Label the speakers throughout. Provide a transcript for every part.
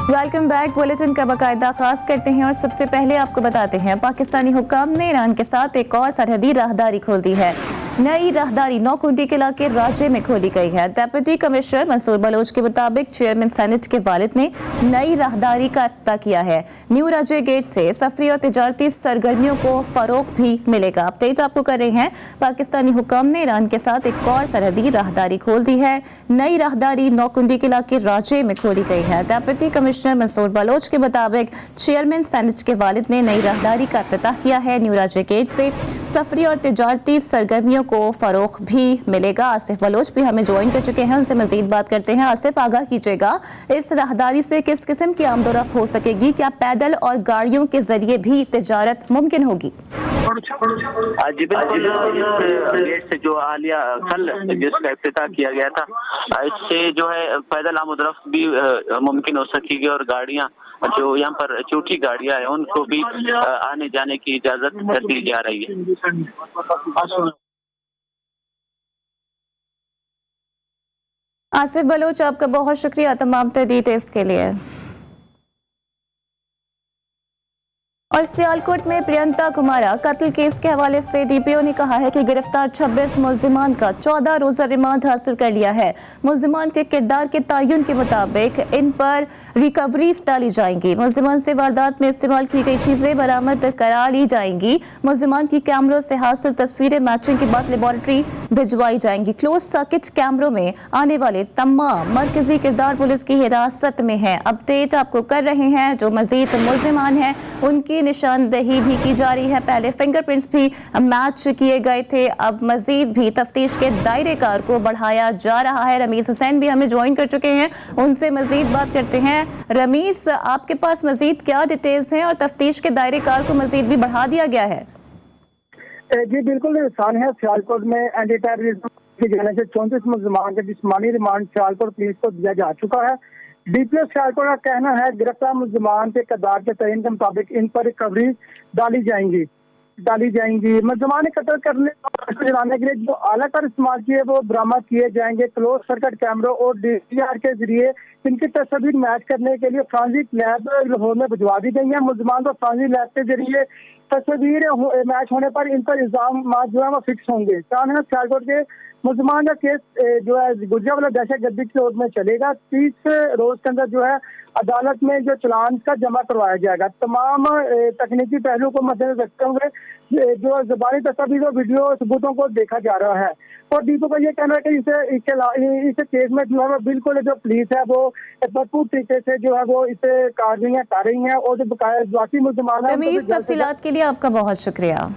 Speaker 1: Welcome back. Bulletin का बाकायदा आगाज करते हैं और सबसे पहले आपको बताते हैं पाकिस्तानी हुक्काम ने ईरान के साथ एक और सरहदी राहदारी खोल दी है। नई राहदारी नौकुंडी किला के राज्य में खोली गई है। डेप्यूटी कमिश्नर मंसूर बलोच के मुताबिक चेयरमैन सेनेट के वालिद ने नई राहदारी का इफ्तिताह किया है। न्यू राज्य गेट से सफरी और तिजारती सरगर्मियों को फरोग भी मिलेगा। अपडेट आपको कर रहे हैं, पाकिस्तानी हुक्काम ने ईरान के साथ एक और सरहदी राहदारी खोल दी है। नई राहदारी नौकुंडी किला के राज्य में खोली गई है। डेप्यूटी कमिश्नर मंसूर बलोच के मुताबिक चेयरमैन सेनेट के वालिद ने नई राहदारी का इफ्तिताह किया है। न्यू राज्य गेट से सफरी और तिजारती सरगर्मियों को फरोग भी मिलेगा। आसिफ बलोच भी हमें ज्वाइन कर चुके हैं, उनसे मजीद बात करते हैं। आसिफ, आगाह कीजिएगा, इस राहदारी से किस किस्म की आमदोरफ्त हो सकेगी? क्या पैदल और गाड़ियों के जरिए भी तिजारत मुमकिन होगी?
Speaker 2: जी बिल्कुल, इस गेट से जो हालिया कल जिसका इफ्तिताह किया गया था, इससे जो है पैदल आमदोरफ्त भी मुमकिन हो सकेगी और गाड़ियाँ जो यहाँ पर छोटी गाड़ियाँ हैं उनको भी आने जाने की इजाजत दी जा रही है।
Speaker 1: आसिफ बलोच, आपका बहुत शुक्रिया तमाम डिटेल्स के लिए। और सियालकोट में प्रियंका कुमारा कत्ल केस के हवाले से डीपीओ ने कहा है कि गिरफ्तार 26 मुल्जिमान का 14 रोजा रिमांड हासिल कर लिया है। मुल्जिमान के किरदार के तयन के मुताबिक इन पर रिकवरीज डाली जाएंगी। मुल्जिमान से वारदात में इस्तेमाल की गई चीजें बरामद करा ली जाएंगी। मुल्जिमान की कैमरों से हासिल तस्वीरें मैचिंग के बाद लेबोरेटरी भिजवाई जाएंगी। क्लोज सर्किट कैमरों में आने वाले तमाम मरकजी किरदार पुलिस की हिरासत में है। अपडेट आपको कर रहे हैं, जो मजीद मुल्जिमान हैं उनकी निशानदेही भी की जा रही है। पहले फिंगरप्रिंट्स भी मैच किए गए थे, अब मजीद भी तफ्तीश के दायरे कार को बढ़ाया जा रहा है। रमीज हुसैन भी हमें ज्वाइन कर चुके हैं, उनसे मजीद बात करते हैं। रमीज, आपके पास मजीद क्या डिटेल्स हैं और तफ्तीश के दायरे कार को मजीद भी बढ़ा दिया गया है?
Speaker 3: जी बिल्कुल, इंसान है सियालकोट में एंटी टेररिज्म की जाने से 34 मुल्जिमान का जिस्मानी रिमांड सियालकोट पुलिस को दिया जा चुका है। डीपीओ सियालकोट का कहना है गिरफ्तार मुल्जिमान के किरदार के तयन के मुताबिक इन पर रिकवरी डाली जाएंगी। मुल्जिमान कत्ल करने जलाने के लिए जो आला कार इस्तेमाल किए वो बरामद किए जाएंगे। क्लोज सर्किट कैमरों और डीवीआर के जरिए इनकी तस्वीर मैच करने के लिए फ्रांसिक लैब लाहौर में भिजवा दी गई है। मुल्जिमान को फ्रांसिक लैब के जरिए तस्वीर मैच होने पर इन पर इल्जाम जो है वो फिक्स होंगे। सियालकोट के मुल्जिमान का केस जो है गुजरावाला दहशतगर्दी के रोड में चलेगा। 30 रोज के अंदर जो है अदालत में जो चलान का जमा करवाया जाएगा। तमाम तकनीकी पहलू को मद्देनजर रखते हुए जो ज़बानी तस्वीर और वीडियो सबूतों को देखा जा रहा है। और डीपो का ये कहना है कि इस केस में जो है बिल्कुल जो पुलिस है वो भरपूर तरीके से जो है वो इसे कार्रवाइयाँ कर रही है। और जो बाकी मुल्जिमान है,
Speaker 1: तफसीलात के लिए आपका बहुत शुक्रिया।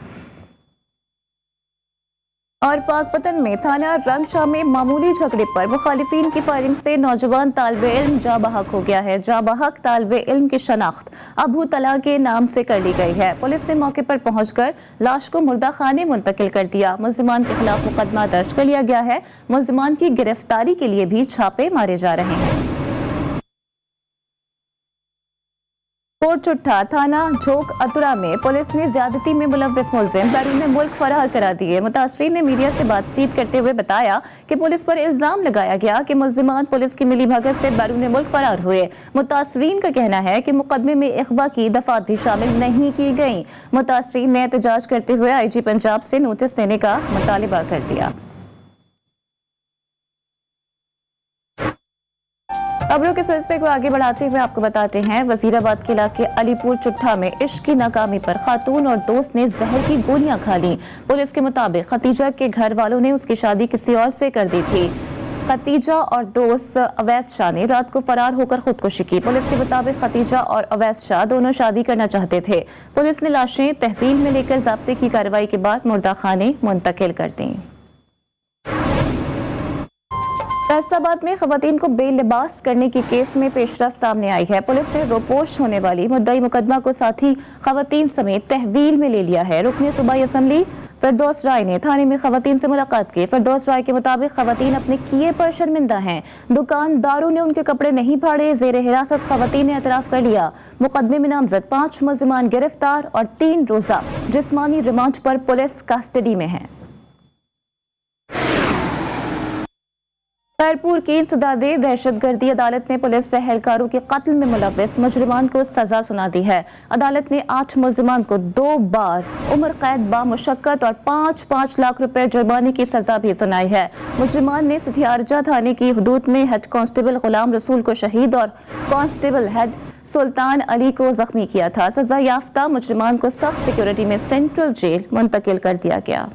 Speaker 1: और पाकपतन में थाना रंगशाह में मामूली झगड़े पर मुखालिफिन की फायरिंग से नौजवान तालिबे इल्म जा बहक हो गया है। जा बहक तालिबे इल्म की शनाख्त अबू तला के नाम से कर ली गई है। पुलिस ने मौके पर पहुंचकर लाश को मुर्दा खाने मुंतकिल कर दिया। मुल्जिमान के खिलाफ मुकदमा दर्ज कर लिया गया है। मुल्जिमान की गिरफ्तारी के लिए भी छापे मारे जा रहे हैं। कोट चुट्ठा थाना झोक अतुरा में पुलिस ने ज्यादती में मुलव्विस मुल्जिम बैरून मुल्क फरार करा दिए। मुतासरीन ने मीडिया से बातचीत करते हुए बताया कि पुलिस पर इल्जाम लगाया गया कि मुल्जिमान पुलिस की मिलीभगत से बैरून मुल्क फरार हुए। मुतासरीन का कहना है कि मुकदमे में इख्वा की दफात भी शामिल नहीं की गई। मुतासरीन ने एहतजाज करते हुए IG पंजाब से नोटिस देने का मुतालिबा कर दिया। खबरों के सिलसिले को आगे बढ़ाते हुए आपको बताते हैं, वजीराबाद के इलाके अलीपुर चुट्ठा में इश्क की नाकामी पर खातून और दोस्त ने जहर की गोलियां खा ली। पुलिस के मुताबिक खतीजा के घर वालों ने उसकी शादी किसी और से कर दी थी। खतीजा और दोस्त अवैस शाह ने रात को फरार होकर खुदकुशी की। पुलिस के मुताबिक खतीजा और अवैस शाह दोनों शादी करना चाहते थे। पुलिस ने लाशें तहवील में लेकर ज़ाब्ते की कार्रवाई के बाद मुर्दा खाने मुंतकिल कर दी। फैसलाबाद में खवातीन को बेलिबास करने की केस में पेशरफ्त सामने आई है। पुलिस ने रोपोश होने वाली मुद्दई मुकदमा को साथी खवातीन समेत तहवील में ले लिया है। रुकने सूबाई असम्बली फिरदौस राय ने थाने में खवातीन से मुलाकात की। फिरदौस राय के मुताबिक खवातीन अपने किए पर शर्मिंदा हैं। दुकानदारों ने उनके कपड़े नहीं फाड़े। जेर हिरासत खवातीन ने एतराफ़ कर लिया। मुकदमे में नामजद 5 मुल्जिमान गिरफ्तार और 3 रोज़ा जिस्मानी रिमांड पर पुलिस कस्टडी में हैं। खैरपुर की इंसदादे दहशतगर्दी अदालत ने पुलिस एहलकारों के कत्ल में मुलव्वस मुजरिमान को सजा सुना दी है। अदालत ने 8 मुजरिमान को 2 बार उम्र कैद बामुशक्कत और 5-5 लाख रुपए जुर्माने की सजा भी सुनाई है। मुजरिमान ने सिठियारजा थाने की हदूद में हेड कांस्टेबल गुलाम रसूल को शहीद और कांस्टेबल हेड सुल्तान अली को जख्मी किया था। सजा याफ्ता मुजरिमान को सख्त सिक्योरिटी में सेंट्रल जेल मुंतकिल कर दिया गया।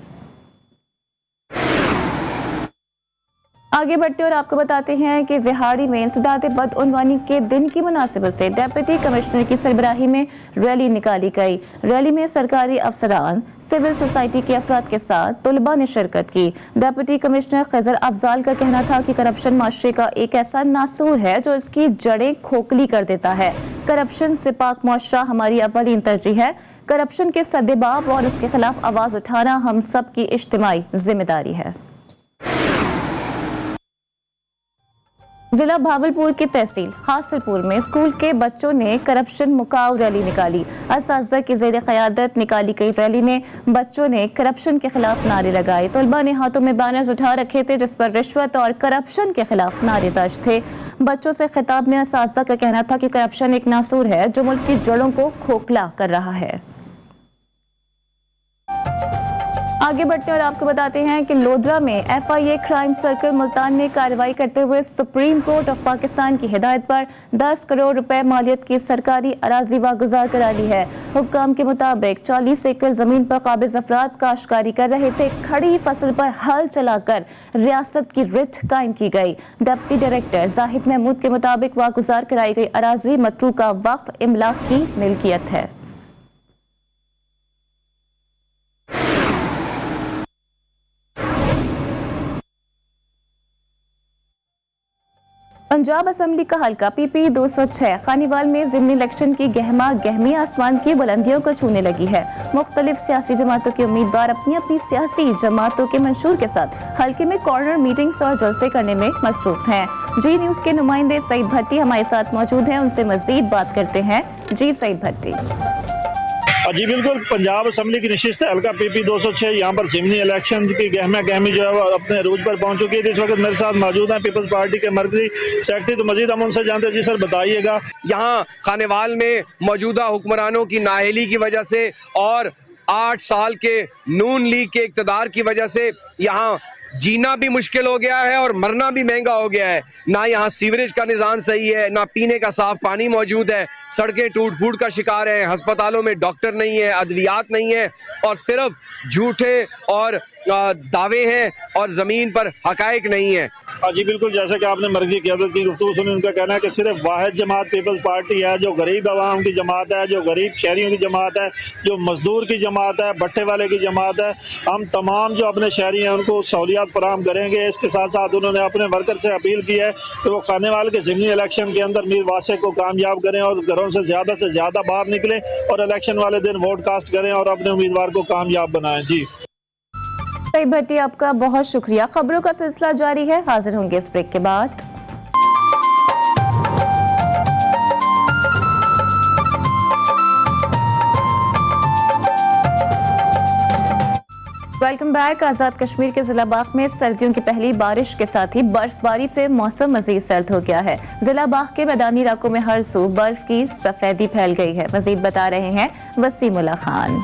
Speaker 1: आगे बढ़ते और आपको बताते हैं कि विहाड़ी में इंसदादे बदउनवानी के दिन की मुनासिबत से डिप्टी कमिश्नर की सरबराही में रैली निकाली गई। रैली में सरकारी अफसरान, सिविल सोसाइटी के अफराद के साथ तलबा ने शिरकत की। डिप्टी कमिश्नर खैजर अफजाल का कहना था कि करप्शन माशरे का एक ऐसा नासूर है जो इसकी जड़ें खोखली कर देता है। करप्शन से पाक माशरा हमारी अव्वलीन तरजीह है। करप्शन के सद्देबाब और उसके खिलाफ आवाज उठाना हम सब की इज्तिमाई जिम्मेदारी है। जिला भावलपुर की तहसील हासिलपुर में स्कूल के बच्चों ने करप्शन मुकाव रैली निकाली। असातिज़ा की ज़ेर क़यादत निकाली गई रैली में बच्चों ने करप्शन के खिलाफ नारे लगाए। तलबा ने हाथों में बैनर्स उठा रखे थे जिस पर रिश्वत और करप्शन के खिलाफ नारे दर्ज थे। बच्चों से खिताब में असातिज़ा का कहना था कि करप्शन एक नासूर है जो मुल्क की जड़ों को खोखला कर रहा है। आगे बढ़ते और आपको बताते हैं कि लोधरा में FIA क्राइम सर्कल मुल्तान ने कार्रवाई करते हुए सुप्रीम कोर्ट ऑफ पाकिस्तान की हिदायत पर 10 करोड़ रुपए मालियत की सरकारी अराजी वागुजार करा ली है। हुक्काम के मुताबिक 40 एकड़ जमीन पर काबिज अफराद काश्तकारी कर रहे थे। खड़ी फसल पर हल चलाकर रियासत की रिट कायम की गई। डिप्टी डायरेक्टर जाहिद महमूद के मुताबिक वागुजार कराई गई अराजी मतरूका वक्फ इमलाक की मिल्कियत है। पंजाब असम्बली का हल्का PP 206 खानीवाल में ज़िमनी इलेक्शन की गहमा गहमी आसमान की बुलंदियों को छूने लगी है। मुख्तलिफ सियासी जमातों के उम्मीदवार अपनी अपनी सियासी जमातों के मंशूर के साथ हल्के में कॉर्नर मीटिंग्स और जलसे करने में मसरूफ हैं। जी न्यूज़ के नुमाइंदे सईद भट्टी हमारे साथ मौजूद हैं, उनसे मजीद बात करते हैं। जी सईद भट्टी।
Speaker 4: जी बिल्कुल, पंजाब असम्बली की नशिस्त हल्का PP 206 यहाँ पर ज़िमनी इलेक्शन की गहमा गहमी जो है वो अपने रूज पर पहुँच चुकी है। इस वक्त मेरे साथ मौजूद हैं पीपल्स पार्टी के मरकजी सेक्रेटरी, तो मजीद हम उनसे जानते हैं। जी सर बताइएगा।
Speaker 5: यहाँ खानेवाल में मौजूदा हुक्मरानों की नाअहली की वजह से और 8 साल के नून लीग के इक़्तिदार की वजह से यहाँ जीना भी मुश्किल हो गया है और मरना भी महंगा हो गया है। ना यहाँ सीवरेज का निज़ाम सही है, ना पीने का साफ पानी मौजूद है, सड़कें टूट फूट का शिकार हैं, अस्पतालों में डॉक्टर नहीं है, अद्वियात नहीं है और सिर्फ झूठे और दावे हैं और ज़मीन पर हकायक नहीं है।
Speaker 4: जी बिल्कुल, जैसा कि आपने मर्जी क़यादत की गुफ्तगू सुनी, उनका कहना है कि सिर्फ वाहिद जमात पीपल्स पार्टी है जो गरीब अवाम की जमात है, जो गरीब शहरियों की जमात है, जो मजदूर की जमात है, भट्टे वाले की जमात है। हम तमाम जो अपने शहरी हैं उनको सहूलियात फराहम करेंगे। इसके साथ साथ उन्होंने अपने वर्कर से अपील की है कि वो खानेवाल के ज़िमनी इलेक्शन के अंदर मीर वासिक को कामयाब करें और घरों से ज़्यादा बाहर निकलें और इलेक्शन वाले दिन वोट कास्ट करें और अपने उम्मीदवार को कामयाब बनाएं। जी
Speaker 1: सईद भट्टी, आपका बहुत शुक्रिया। खबरों का सिलसिला जारी है, हाजिर होंगे इस ब्रेक के बाद। Welcome back. आज़ाद कश्मीर के जिला बाग में सर्दियों की पहली बारिश के साथ ही बर्फबारी से मौसम मजीद सर्द हो गया है। जिला बाग के मैदानी इलाकों में हर सू बर्फ की सफेदी फैल गई है। मजीद बता रहे हैं वसीमुल्लाह खान।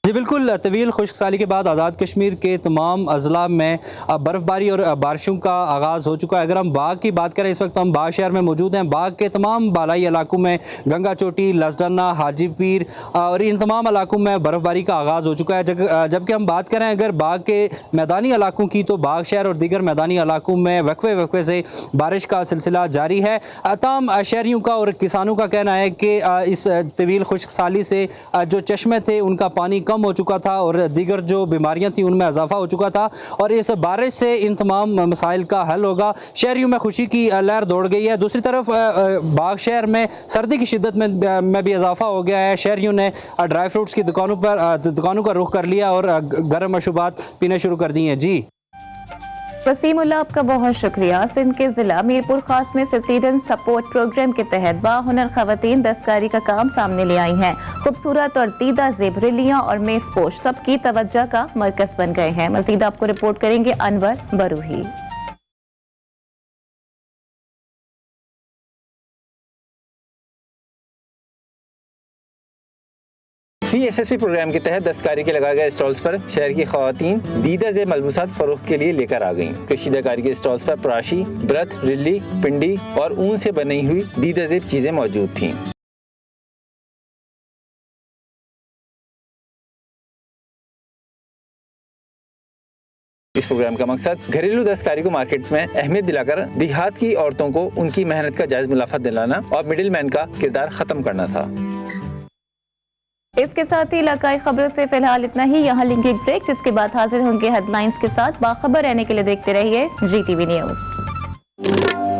Speaker 6: जी बिल्कुल, तवील खुश्क साली के बाद आज़ाद कश्मीर के तमाम अजला में बर्फ़बारी और बारिशों का आगाज़ हो चुका है। अगर हम बाग की बात करें, इस वक्त हम बाग शहर में मौजूद हैं। बाग के तमाम बालाई इलाकों में गंगा चोटी, लसडना, हाजी पीर और इन तमाम इलाकों में बर्फ़बारी का आगाज़ हो चुका है। जबकि हम बात करें अगर बाग के मैदानी इलाकों की, तो बाग शहर और दीगर मैदानी इलाकों में वक्फे से बारिश का सिलसिला जारी है। तमाम शहरियों का और किसानों का कहना है कि इस तवील खुश्क साली से जो चश्मे थे उनका पानी कम हो चुका था और दीगर जो बीमारियां थी उनमें इजाफा हो चुका था और इस बारिश से इन तमाम मसाइल का हल होगा। शहरियों में खुशी की लहर दौड़ गई है। दूसरी तरफ बाग शहर में सर्दी की शिद्दत में भी इजाफा हो गया है। शहरियों ने ड्राई फ्रूट्स की दुकानों का रुख कर लिया और गर्म मशरूबात पीने शुरू कर दी हैं। जी
Speaker 1: वसीमुल्लाह, आपका बहुत शुक्रिया। सिंध के जिला मीरपुर खास में स्टूडेंट सपोर्ट प्रोग्राम के तहत बाहुनर खवातीन दस्तकारी का काम सामने ले आई हैं। खूबसूरत और दीदा जेब रिलियां और मेज पोश सबकी तवज्जो का मरकज बन गए हैं। मजीद आपको रिपोर्ट करेंगे अनवर बरूही।
Speaker 7: CSFC प्रोग्राम के तहत दस्तकारी के लगाए गए स्टॉल्स पर शहर की खवातीन दीदा ज़ेब मलबूसात फरोख्त के लिए लेकर आ गईं। कशीदाकारी के स्टॉल्स पर पराशी, ब्रत, रिल्ली, पिंडी और ऊन से बनी हुई दीदा ज़ेब चीजें मौजूद थीं। इस प्रोग्राम का मकसद घरेलू दस्तकारी को मार्केट में अहमियत दिलाकर देहात की औरतों को उनकी मेहनत का जायज मुनाफा दिलाना और मिडिल मैन का किरदार खत्म करना था।
Speaker 1: इसके साथ ही इलाकाई खबरों से फिलहाल इतना ही। यहाँ लेंगे ब्रेक, जिसके बाद हाजिर होंगे हेडलाइंस के साथ। बाखबर रहने के लिए देखते रहिए GTV न्यूज़।